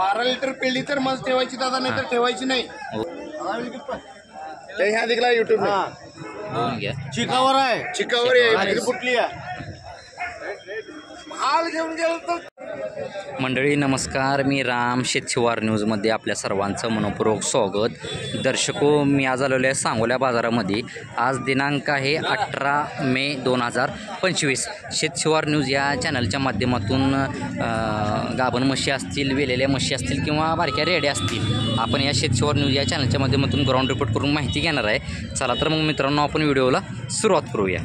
12 litre पिळली तर मग ठेवायची दादा, नाही तर ठेवायची नाही. ह्या दिखला युट्यूब चिकावर आहे, चिकावर आहे, कुठली आहे माल घेऊन गेलो तर. मंडळी नमस्कार, मी राम शेतशिवार न्यूजमध्ये आपल्या सर्वांचं मनपूर्वक स्वागत. दर्शको, मी आज आलेलो आहे सांगोला बाजारामध्ये. आज दिनांक आहे 18 मे 2025. शेतशिवार न्यूज या चॅनलच्या माध्यमातून गाभण म्हशी असतील, वेलेल्या म्हशी असतील किंवा बारक्या रेड्या असतील, आपण या शेतशिवार न्यूज या चॅनलच्या माध्यमातून ग्राउंड रिपोर्ट करून माहिती घेणार आहे. चला तर मग मित्रांनो, आपण व्हिडिओला सुरुवात करूया.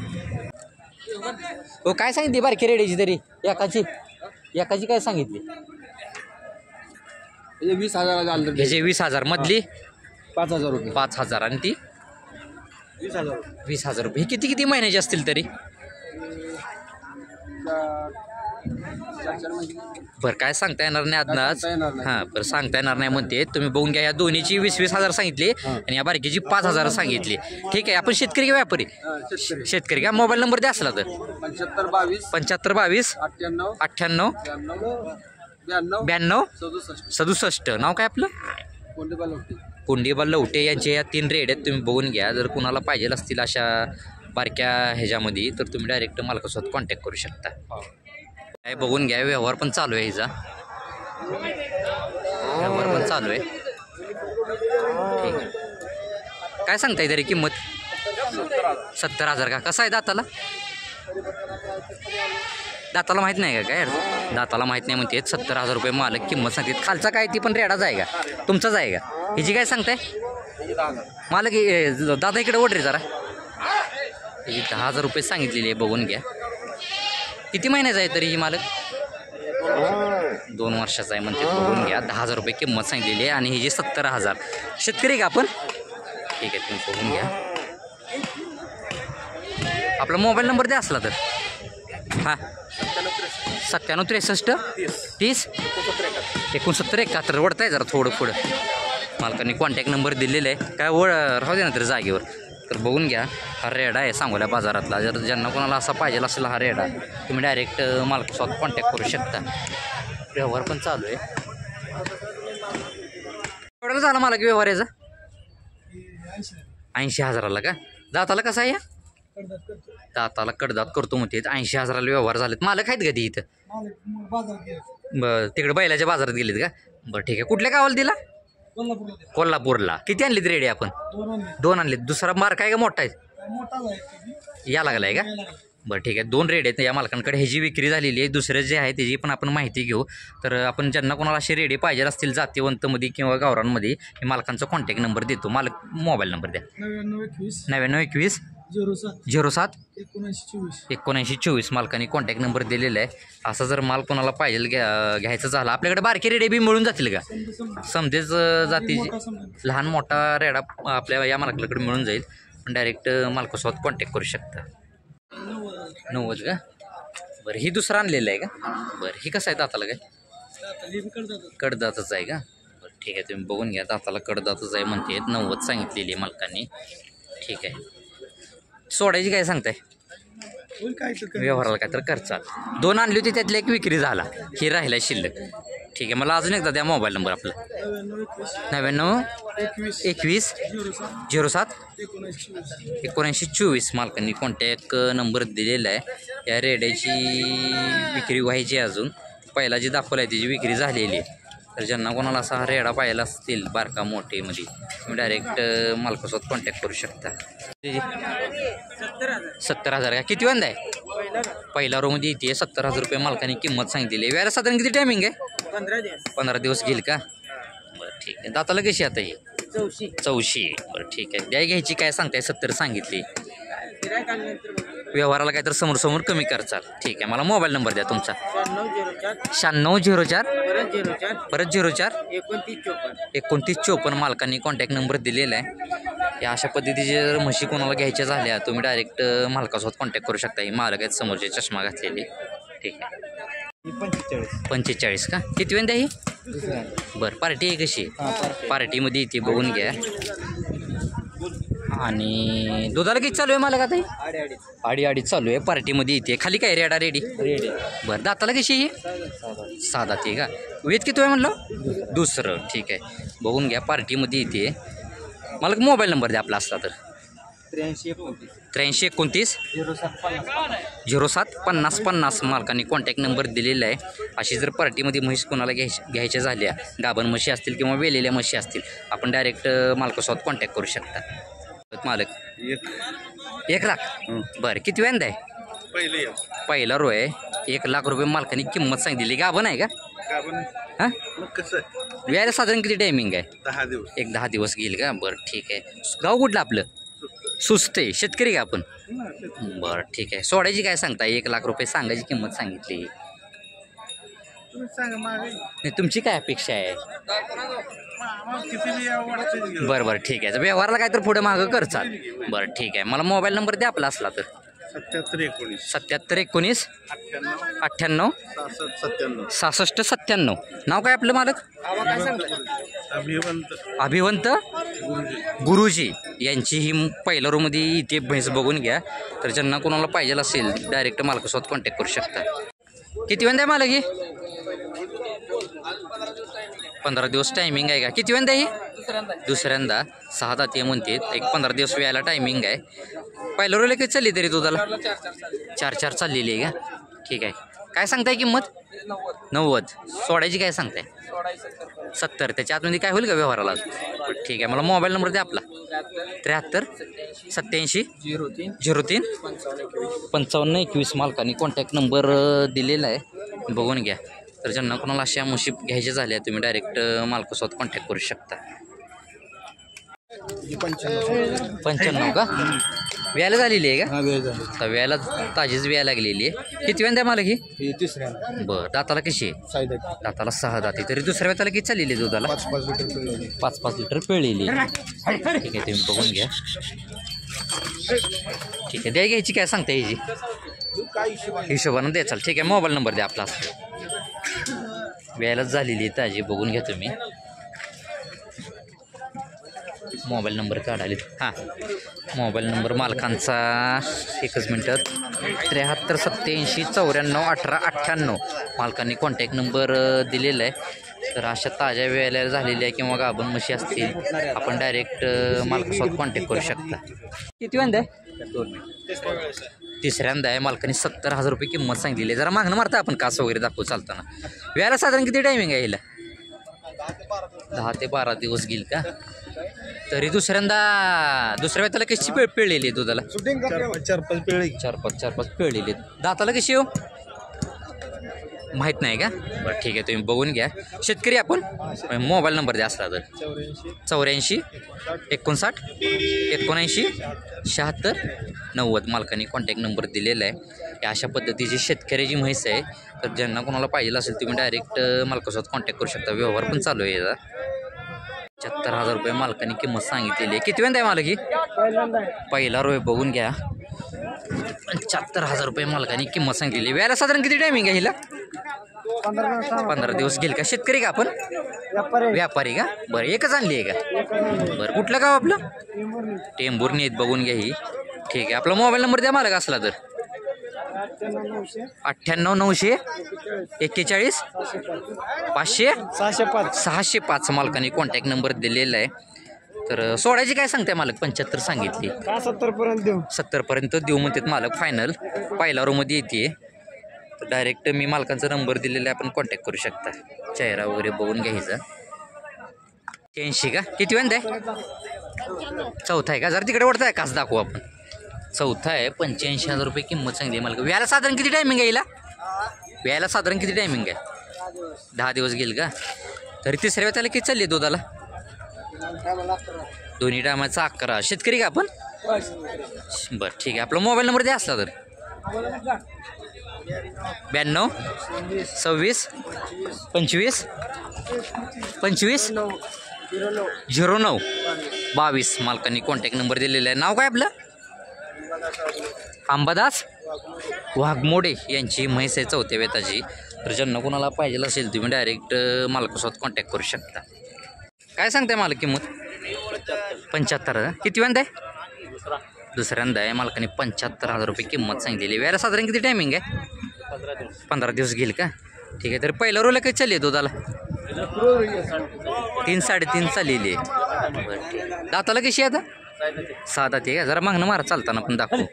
हो, काय सांगितली बारकी रेड्याची तरी एकाची काय सांगितली? 20,000 ह्याचे 20,000 मधली 5,000 रुपये. 5,000 आणि ती 20,000 रुपये. ही किती महिन्याची असतील तरी? बरं, काय सांगता येणार नाही अंदाज. हां, बरं सांगता येणार नाही म्हणते. तुम्ही बघून घ्या, या दोन्हीची 20,000 सांगितली आणि या बारकीची 5,000 सांगितली. ठीक आहे, आपण शेतकरी का व्यापारी? शेतकरी का? मोबाईल नंबर द्या असला तर 7522 98 92 67. नाव काय आपलं? कोंडीबाल लवटे. यांचे या 3 रेड आहेत, तुम्ही बघून घ्या. जर कुणाला पाहिजे असतील अशा बारक्या ह्याच्यामध्ये तर तुम्ही डायरेक्ट मालकासोबत कॉन्टॅक्ट करू शकता. काय बघून घ्या, व्यवहार पण चालू आहे, हिचा व्यवहार पण चालू आहे. ठीक आहे, काय सांगताय तरी किंमत? 70,000 का? कसं आहे दाताला? दाताला माहीत नाही का? काय दाताला माहीत नाही म्हणते. 70,000 रुपये मालक किंमत सांगते. खालचा काय ती पण रेडाच आहे का? तुमचाच आहे का? हिची काय सांगताय मालक? दादा इकडे ओढ रे जरा. 10,000 रुपये सांगितलेली आहे, बघून घ्या. किती महिन्याचा आहे तरी ही मालक? 2 वर्षाचा आहे म्हणते, बघून घ्या. 10,000 रुपये किंमत सांगितलेली आहे आणि ही जी 70,000. शेतकरी का आपण? ठीक आहे, तुम्ही बघून घ्या. आपला मोबाईल नंबर द्या असला तर. हां, 97 63 30 69 71. वडत आहे जरा थोडं पुढं. मालकांनी कॉन्टॅक्ट नंबर दिलेला आहे. काय राहू दे ना तरी जागेवर. तर बघून घ्या, हा रेडा आहे सांगोल्या बाजारातला. जर ज्यांना कोणाला असा पाहिजे असेल हा रेडा, तुम्ही डायरेक्ट मालकासोबत कॉन्टॅक्ट करू शकता. व्यवहार पण चालू आहे. एवढ्याला झाला मालक व्यवहार याचा? 80,000ला का? दाताला कसा आहे? दाताला कडदात करतो म्हणते. 80,000ला व्यवहार झालेत. मालक आहेत का ती इथं? बरं, तिकडे बैलाच्या बाजारात गेलेत का? बरं, ठीक आहे. कुठल्या गावाला दिला? कोल्हापूरला. किती आणलीत रेडी आपण? 2 आणलीत. दुसरा मार्क आहे का मोठा आहे? या लागला आहे का? बरं, ठीक आहे. 2 रेड आहेत या मालकांकडे. ह्याची विक्री झालेली आहे. दुसरे जे आहे त्याची पण आपण माहिती घेऊ. तर आपण ज्यांना कोणाला असे रेडे पाहिजे असतील जातीवंतमध्ये किंवा गावरांमध्ये, हे मालकांचा कॉन्टॅक्ट नंबर देतो. मालक मोबाईल नंबर द्या. 9921 07 7924. मालकांनी कॉन्टॅक्ट नंबर दिलेला आहे. असा जर माल कोणाला पाहिजे घ्यायचं झाला, आपल्याकडे बारके रेडे बी मिळून जातील का? समजेच जातीची लहान मोठा रेडा आपल्या या मालकाकडे मिळून जाईल. पण डायरेक्ट मालकासोबत कॉन्टॅक्ट करू शकता. 90 का? बरं, ही दुसरा आणलेलं आहे का? बरं, ही कसं आहे दाताला? काय कडदातच आहे का? बरं, ठीक आहे. तुम्ही बघून घ्या, दाताला कडदातच आहे म्हणते. 90 सांगितलेली आहे मालकांनी. ठीक आहे. सोडायची काय सांगताय? व्यवहाराला काय तर खर्चा. 2 आणली होती, त्यातली 1 विक्री झाला. ही राहिला शिल्लक. ठीक आहे, मला अजून एकदा द्या मोबाईल नंबर आपला. 9921 07 7924. मालकांनी कॉन्टॅक्ट नंबर दिलेला आहे. या रेड्याची विक्री व्हायची अजून. पहिला जी दाखवला आहे त्याची विक्री झालेली आहे. तर ज्यांना कोणाला असा हा रेडा पाहायला असतील बारका मोठेमध्ये, तुम्ही डायरेक्ट मालकासोबत कॉन्टॅक्ट करू शकता. 70,000 का? किती वंदा आहे? पहिला रोमध्ये येते. 70,000 रुपये मालकाने किंमत सांगितलेली. व्याला साधारण किती टायमिंग आहे? 15 दिवस घेईल का? बरं, ठीक आहे. दाताला कशी आता ही? 84. बरं, ठीक आहे. द्या घ्यायची काय सांगताय? 70 सांगितली. व्यवहाराला काय तर समोर कमी करचाल. ठीक आहे, मला मोबाईल नंबर द्या तुमचा. 9604 परत 04 2954. मालकांनी कॉन्टॅक्ट नंबर दिलेला आहे. या अशा पद्धतीचे जर म्हशी कोणाला घ्यायच्या झाल्या, तुम्ही डायरेक्ट मालकासोबत कॉन्टॅक्ट करू शकता. ही मालक आहेत समोरचे चष्मा घातलेली. ठीक आहे. 45 का? किती वेळ द्या ही? बरं, पार्टी आहे कशी? पार्टीमध्ये इथे बघून घ्या. आणि दुधाला किती चालू आहे मालक आता? 2.5 चालू आहे. पार्टीमध्ये इथे खाली काय रेडा रेडी? बरं, दाताला कशी ही? 6 दाती आहे का? वेद किती आहे म्हणलं? दुसरं. ठीक आहे, बघून घ्या, पार्टीमध्ये येते. मला मोबाईल नंबर द्या आपला असला तर. 83 29 07 50 50 मालकांनी कॉन्टॅक्ट नंबर दिलेला आहे. अशी जर पार्टीमध्ये म्हैस कोणाला घ्यायच्या झाल्या, गाभण म्हशी असतील किंवा वेलेल्या म्हशी असतील, आपण डायरेक्ट मालकासोबत कॉन्टॅक्ट करू शकता. मालक 1 लाख. बरं, किती वेंदा आहे? पहिला रो आहे. 1 लाख रुपये मालकाने किंमत सांगितली. गाभण आहे का? हां, व्यायला साधारण किती टायमिंग आहे? 10 दिवस. 10 दिवस घेईल का? बरं ठीक आहे. गाव कुठलं आपलं? सुस्ते. शेतकरी का आपण? बरं ठीक आहे. सोडायची काय सांगताय? 1 लाख रुपये सांगायची किंमत सांगितली. नाही, तुमची काय अपेक्षा आहे? बरं बरं ठीक आहे. व्यवहाराला काय तर पुढे मागं करचाल. बरं ठीक आहे. मला मोबाईल नंबर द्या आपला असला तर. 77 19 98 66 97. नाव काय आपलं मालक? अभिवंत गुरुजी यांची ही पहिल्या रूममध्ये इथे म्हैस बघून घ्या. तर ज्यांना कोणाला पाहिजे असेल डायरेक्ट मालकासोबत कॉन्टॅक्ट करू शकता. किती वेंदा आहे मालक ही? 15 दिवस टायमिंग आहे का? किती वेंदा ही? दुसऱ्यांदा. 6 दाती म्हणते. एक 15 दिवस व्यायला टायमिंग आहे. पहिल्या रोला किती चालली तरी दुधाला? 4 चाललेली आहे का? ठीक आहे. काय सांगताय किंमत? 90. सोडायची काय सांगताय? 70. त्याच्या आतमध्ये काय होईल का व्यवहाराला? ठीक आहे. मला मोबाईल नंबर द्या आपला. 73 87 03 55 21 मालकाने कॉन्टॅक्ट नंबर दिलेला आहे, बघून घ्या. तर ज्यांना कोणाला अशा म्हशी घ्यायच्या झाल्या तुम्ही डायरेक्ट मालकासोबत कॉन्टॅक्ट करू शकता. 95 का? व्यायला झालेली आहे का? व्यायला ताजीच व्यायला लागलेली आहे. किती वेंदा आहे मालक ही? बरं, दाताला कशी आहे? दाताला 6 दाती. तरी दुसऱ्या वेताला किती चाललेली आहे दुधाला? 5 लिटर पिळलेली. ठीक आहे, तुम्ही बघून घ्या. ठीक आहे, द्या घ्यायची काय सांगता याची? हिशोबानं द्या. चाल ठीक आहे. मोबाईल नंबर द्या आपला. व्यायलाच झालेली आहे ताजी, बघून घ्या तुम्ही. मोबाईल नंबर काढाले. हां, मोबाईल नंबर मालकांचा 1 मिनटात 73 87 94 18 98 मालकांनी कॉन्टॅक्ट नंबर दिलेला आहे. तर अशा ताज्या वेळेला झालेल्या किंवा गाभण म्हशी असतील आपण डायरेक्ट मालकासोबत कॉन्टॅक्ट करू शकता. किती वेंदा आहे? तिसऱ्यांदा आहे. मालकाने 70,000 रुपये किंमत सांगितलेली आहे. जरा मागणं मारता आपण कास वगैरे दाखवू चालताना. वेळेला साधारण किती टायमिंग आहे हिला? 10 ते 12 दिवस घेईल का? तरी दुसऱ्या वेळेला कशी पिळलेली आहे दुधाला? 4-5 पिळलेली. दाताला कशी हो माहीत नाही का? बरं ठीक आहे, तुम्ही बघून घ्या. शेतकरी आपण. मोबाईल नंबर द्या असला तर. 84 59 79 76 90 मालकाने कॉन्टॅक्ट नंबर दिलेला आहे. अशा पद्धतीची शेतकऱ्याची म्हैस आहे. तर ज्यांना कोणाला पाहिजे असेल तुम्ही डायरेक्ट मालकासोबत कॉन्टॅक्ट करू शकता. व्यवहार पण चालू आहे याचा. 75,000 रुपये मालकाने किंमत सांगितलेली आहे. किती वेंदा आहे मालक ही? पहिला रो बघून घ्या. 75,000 रुपये मालकाने किंमत सांगितलेली. वेळेला साधारण किती टायमिंग आहे हिला? 15 दिवस घेईल का? शेतकरी का आपण? व्यापारी का? बरं, एकच आणली आहे का? बरं, कुठलं गाव आपलं? टेंभुर्णी आहेत, बघून घ्या ही. ठीक आहे. आपला मोबाईल नंबर द्या मालक असला तर. 98 900 41 500 605 मालकाने कॉन्टॅक्ट नंबर दिलेला आहे. तर सोडायची काय सांगताय मालक? 75 सांगितली. 70 पर्यंत देऊ म्हणतात मालक फायनल. पहिला रूममध्ये येते. तर डायरेक्ट मी मालकांचा नंबर दिलेला आहे, आपण कॉन्टॅक्ट करू शकता. चेहरा वगैरे बघून घ्यायचा. 80 का? किती वेंदा आहे? चौथा आहे का? जरा तिकडे वळताय कास दाखवू आपण. चौथा आहे. 85,000 रुपये किंमत सांगली मालक. व्यायला साधारण किती टायमिंग आहे हिला? व्यायला साधारण किती टायमिंग आहे? 10 दिवस घेईल का? तरी तिसऱ्या वेळेला किती चालली दुधाला? दोन्ही टायमाचा 11. शेतकरी का आपण? बरं ठीक आहे. आपला मोबाईल नंबर द्या असला तर. 92 26 25 25 09 22 मालकांनी कॉन्टॅक्ट नंबर दिलेला आहे. नाव काय आपलं? अंबादास वाघमोडे यांची म्हैस आहे चौथ्या वेताची. तर ज्यांना कोणाला पाहिजे असेल तुम्ही डायरेक्ट मालकासोबत कॉन्टॅक्ट करू शकता. काय सांगताय मालक किंमत? 75. किती वेंदा आहे? दुसऱ्यांदा आहे. मालकाने 75,000 रुपये किंमत सांगितलेली. वेळेला साधारण किती टायमिंग आहे? 15 दिवस घेईल का? ठीक आहे. तर पहिला रोला काही चालली आहे दुधाला? 3 साडेतीन चाललेली आहे. बरं ठीक आहे. दाताला कशी आहे आता? 6 दात आहे का? जरा मागणं मारा चालताना पण दाखवू.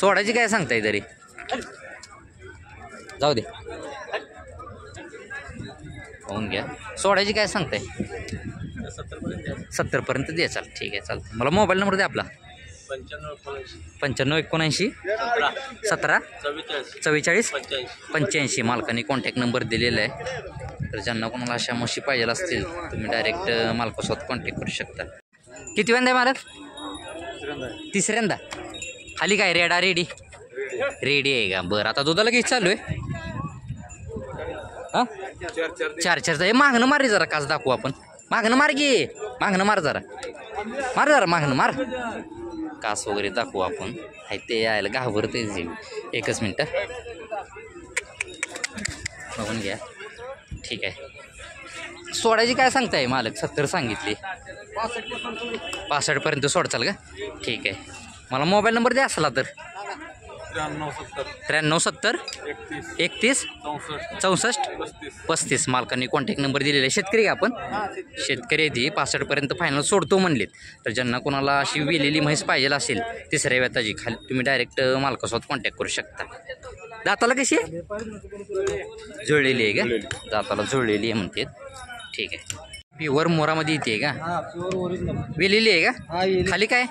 सोडायची काय सांगताय तरी? जाऊ दे होऊन घ्या. सोडायची काय सांगताय? 70पर्यंत द्या. चाल ठीक आहे चालतं. मला मोबाईल नंबर द्या आपला. 95 79 17 44 85. मालकाने कॉन्टॅक्ट नंबर दिलेला आहे. तर ज्यांना कोणाला अशा म्हशी पाहिजे असतील तुम्ही डायरेक्ट मालकासोबत कॉन्टॅक्ट करू शकता. किती वेंदा आहे मालक? तिसऱ्यांदा. खाली काय रेडा रेडी आहे का? बरं आता दुधाला किती चालू आहे? हां 4 हे मागणं मार रे जरा. काच दाखवू आपण. मागणं मार गे. मागणं मार जरा. मागणं मार. कास वगैरे दाखवू आपण. आहे ते यायला घाबरते. एकच मिनटं बघून घ्या. ठीक आहे. सोडायची काय सांगताय मालक? 70 सांगितली. 65पर्यंत सोडचाल का? ठीक आहे. मला मोबाईल नंबर द्या असला तर. 93 70 31 64 35. मालकांनी कॉन्टॅक्ट नंबर दिलेला आहे. शेतकरी का आपण? शेतकरी आहे ती. 65पर्यंत फायनल सोडतो म्हणलेत. तर ज्यांना कोणाला अशी वेलेली म्हैस पाहिजे असेल तिसऱ्या वेताची खाली तुम्ही डायरेक्ट मालकासोबत कॉन्टॅक्ट करू शकता. दाताला कशी आहे? जुळलेली आहे का? दाताला जुळलेली आहे म्हणते. ठीक आहे. प्युअर मोरामध्ये येते का? वेलेली आहे का? खाली काय?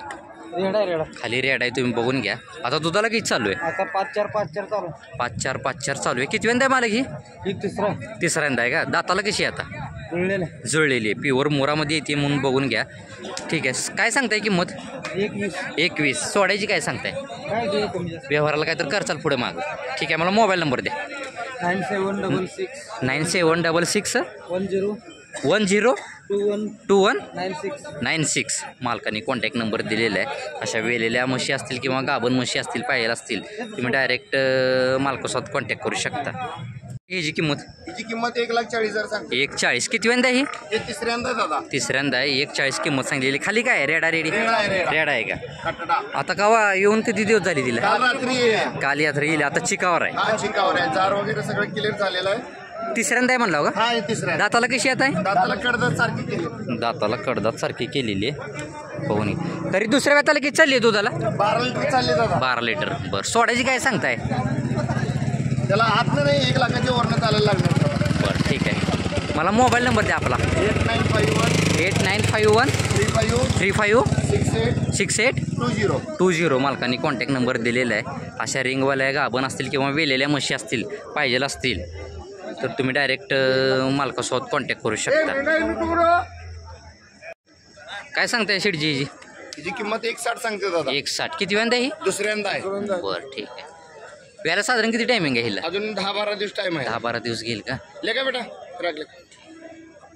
खाली रेड आहे. तुम्ही बघून घ्या. आता दुधाला किती चालू आहे? आता 5-4 चालू. 5-4 चालू आहे. किती वेंदा आहे मला ही? तिसऱ्यांदा आहे का? दाताला कशी आहे आता? जुळलेली आहे. प्युअर मोरामध्ये येते म्हणून बघून घ्या. ठीक आहे. काय सांगताय किंमत? 21. सोडायची काय सांगताय? व्यवहाराला काय तर करचाल पुढे माग. ठीक आहे. मला मोबाईल नंबर द्या. 9766 10 21 96. मालकाने कॉन्टॅक्ट नंबर दिलेला आहे. अशा वेलेल्या म्हशी असतील किंवा गाभण म्हशी असतील पाहिजे असतील तुम्ही डायरेक्ट मालकासोबत कॉन्टॅक्ट करू शकता. हिची किंमत? हिची किंमत 1,40,000 सांगते. 1,40. किती वेंदा आहे ही? तिसऱ्यांदा दादा. तिसऱ्यांदा आहे. 1,40 किंमत सांगलेली. खाली काय? रेडा रेडी रेडा आहे का? कटडा. आता कवा येऊन किती दिवस झाले तिला? काल रात्री. काल यात्रा येईल. आता चिकावर आहे. हा चिकावर आहे. जार वगैरे सगळं क्लिअर झालेलं आहे. तिसऱ्यांदा आहे म्हणला का? हा तिसऱ्या. दाताला कशी आता आहे? दाताला कडदात सारखी केली. दाताला कडदात सारखी केलेली आहे. हो नाही. तरी दुसऱ्या वेताला किती चालली आहे दुधाला? 12 लिटर चालले दादा. 12 लिटर. बरं सोडायची काय सांगताय? त्याला आतनं नाही 1 लाखाच्या वरनं चालायला लागणार. बरं ठीक आहे. मला मोबाईल नंबर द्या आपला. 8951 35 35 68 20. मालकांनी कॉन्टॅक्ट नंबर दिलेला आहे. अशा रिंगवाल्या गाभण असतील किंवा वेलेल्या म्हशी असतील पाहिजे असतील तर तुम्ही डायरेक्ट मालकासोबत कॉन्टॅक्ट करू शकता. काय सांगताय शेठजी? हिची किंमत 1,60 सांगते दादा. 1,60. किती वेंदा ही? दुसऱ्यांदा आहे. बरं ठीक आहे. वेळेला साधारण किती टायमिंग आहे हिला? अजून 10-12 दिवस टाइम आहे. 10-12 दिवस घेईल का? ले का बेटा? राखले.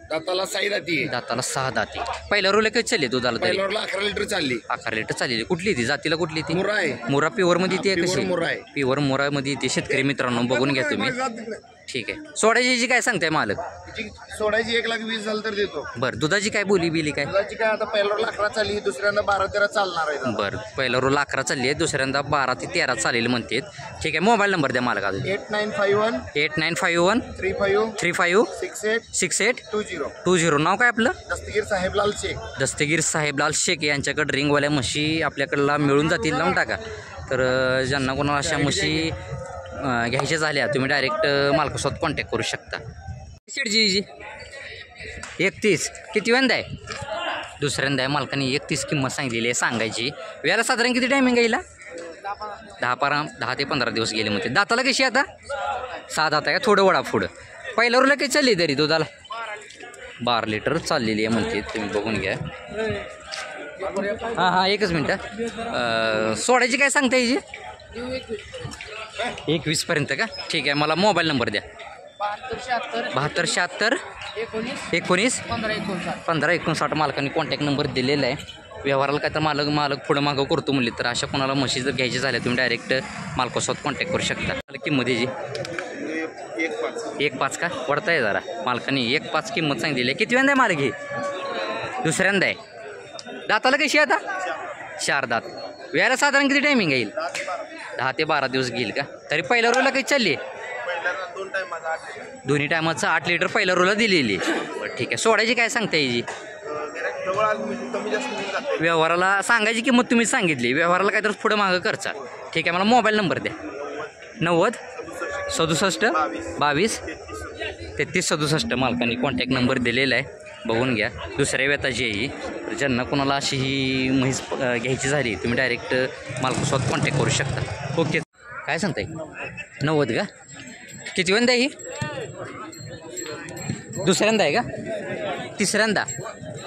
दाताला 6 दाती. दाताला 6 दाती. पहिल्या रोले कधी चालली दुधाला तरी? पहिल्यावरला 11 लिटर चालली. 11 लिटर चाललेली. कुठली ती? जातीला कुठली ती? मुरा आहे. मुरा प्युअरमध्ये येते कशी? मुरा आहे. प्युअर मुरामध्ये येते. शेतकरी मित्रांनो बघून घ्या तुम्ही. ठीक आहे. सोडायची काय सांगताय मालक? सोडायची 1,20,000 झालं तर देतो. बरं दुधाची काय बोली बिली काय? दुधाची काय आता पहिल्यावर 11 चालली. दुसऱ्यांदा 12-13 चालणार आहे. बरं पहिला रोल 11 चालली आहे. दुसऱ्यांदा 12 ते 13 चालेल म्हणते. ठीक आहे. मोबाईल नंबर द्या मालक. अजून 8951 8951 35 35 68 68 20. 20. नाव काय आपलं? दस्तगीर साहेबलाल शेख. दस्तगीर साहेबलाल शेख यांच्याकडे रिंगवाल्या म्हशी आपल्याकडला मिळून जातील. लावून टाका. तर ज्यांना कोणाला अशा म्हशी घ्यायच्या झाल्या तुम्ही डायरेक्ट मालकासोबत कॉन्टॅक्ट करू शकता. शेठजी 31. किती वेंदा आहे? दुसऱ्यांदा आहे. मालकाने 31 किंमत सांगितलेली आहे सांगायची. वेळेला साधारण किती टायमिंग आहे हिला? 10 ते 15 दिवस गेले म्हणते. दाताला कशी आता? 6 दात आहे का? थोडं वडा पुढं. पहिल्या रोला काही चालली तरी दुधाला? 12 लिटर चाललेली आहे म्हणते. तुम्ही बघून घ्या. हां एकच मिनटं. सोडायची काय सांगता याची? 21पर्यंत का? ठीक आहे. मला मोबाईल नंबर द्या. 72 76 19 15 59. मालकाने कॉन्टॅक्ट नंबर दिलेला आहे. व्यवहाराला काय तर मालक पुढं मागं करतो म्हणले तर अशा कोणाला म्हशी जर घ्यायची झाल्या तुम्ही डायरेक्ट मालकासोबत कॉन्टॅक्ट करू शकता. किंमत याची 1,5 का? वडता आहे जरा. मालकाने 1,5 किंमत सांगितलेली आहे. किती वेंदा आहे मालक ही? दुसऱ्यांदा आहे. दाताला कशी आता? 4 दात. वेळेला साधारण किती टायमिंग येईल? 10 ते 12 दिवस घेईल का? तरी पहिल्या रोला काही चालली आहे? दोन्ही टायमाचं 8 लिटर पहिल्या रोला दिलेली आहे. बरं ठीक आहे. सोडायची काय सांगता याची? व्यवहाराला सांगायची किंमत तुम्ही सांगितली, व्यवहाराला काय तर पुढं मागं करचा. ठीक आहे, मला मोबाईल नंबर द्या. 90 67 22 33 67 मालकांनी कॉन्टॅक्ट नंबर दिलेला आहे, बघून घ्या. दुसऱ्या वेताची आहे ही. तर ज्यांना कोणाला अशी ही म्हैस घ्यायची झाली तुम्ही डायरेक्ट मालकासोबत कॉन्टॅक्ट करू शकता. ओके, काय सांगताय? 90 का? किती वेंदा आहे ही? दुसऱ्यांदा आहे का? तिसऱ्यांदा?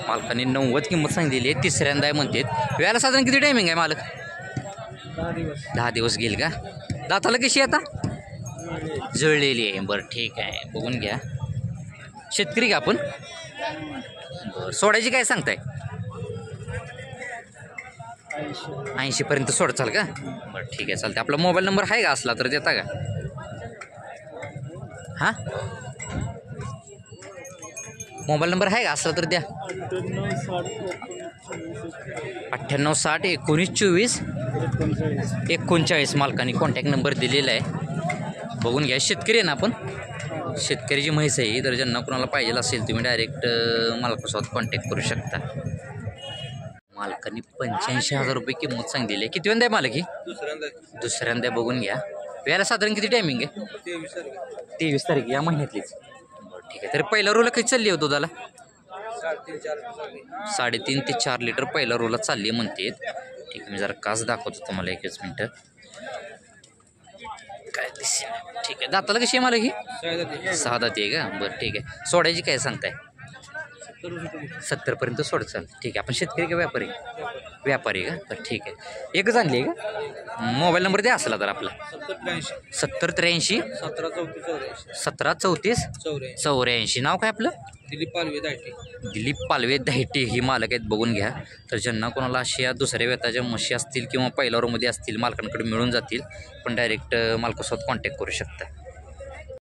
मालकाने 90 किंमत सांगितलेली आहे, तिसऱ्यांदा आहे म्हणतात. वेळेला साधारण किती टायमिंग आहे मालक? 10 दिवस घेईल का? दाताला कशी आता? जळलेली आहे. बरं ठीक आहे, बघून घ्या. शेतकरी का आपण? बरं, सोडायची काय सांगताय? 80 पर्यंत सोडचाल का? बरं ठीक आहे, चालते. आपला मोबाईल नंबर आहे का? असला तर देता का? हां, मोबाईल नंबर आहे का? असला तर द्या. 98 60 19 24 39 मालकाने कॉन्टॅक्ट नंबर दिलेला आहे, बघून घ्या. शेतकरी आहे ना आपण? शेतकऱ्याची म्हैस आहे. तर ज्यांना कोणाला पाहिजे असेल तुम्ही डायरेक्ट मालकासोबत कॉन्टॅक्ट करू शकता. मालकाने 85,000 रुपये किंमत सांगितलेली आहे. किती वेंदा आहे मालक ही? दुसऱ्यांदा. बघून घ्या. वेळेला साधारण किती टायमिंग आहे? 23 तारीख या महिन्यातलीच. बरं ठीक आहे. तरी पहिला रोला काही चालली होतो त्याला? 3.5 ते 4 लिटर पहिला रोला चालली म्हणते. ठीक आहे, मी जरा कास दाखवतो तुम्हाला, एकच मिनटं. काय दिसेल. ठीक आहे, दाताला कशी आहे मला ही? 6 दाती आहे का? बरं ठीक आहे. सोडायची काय सांगताय? 70 पर्यंत सोडचाल. ठीक आहे. आपण शेतकरी का व्यापारी? व्यापारी का? तर ठीक आहे. एकच आणली आहे का? मोबाईल नंबर द्या असला तर आपला. 70 83 17 34 84. नाव काय आपलं? दिलीप पालवे दाहिटे ही मालक आहेत, बघून घ्या. तर ज्यांना कोणाला अशा दुसऱ्या वेताच्या म्हशी असतील किंवा पहिल्या रोमध्ये असतील मालकांकडे मिळून जातील, पण डायरेक्ट मालकासोबत कॉन्टॅक्ट करू शकता.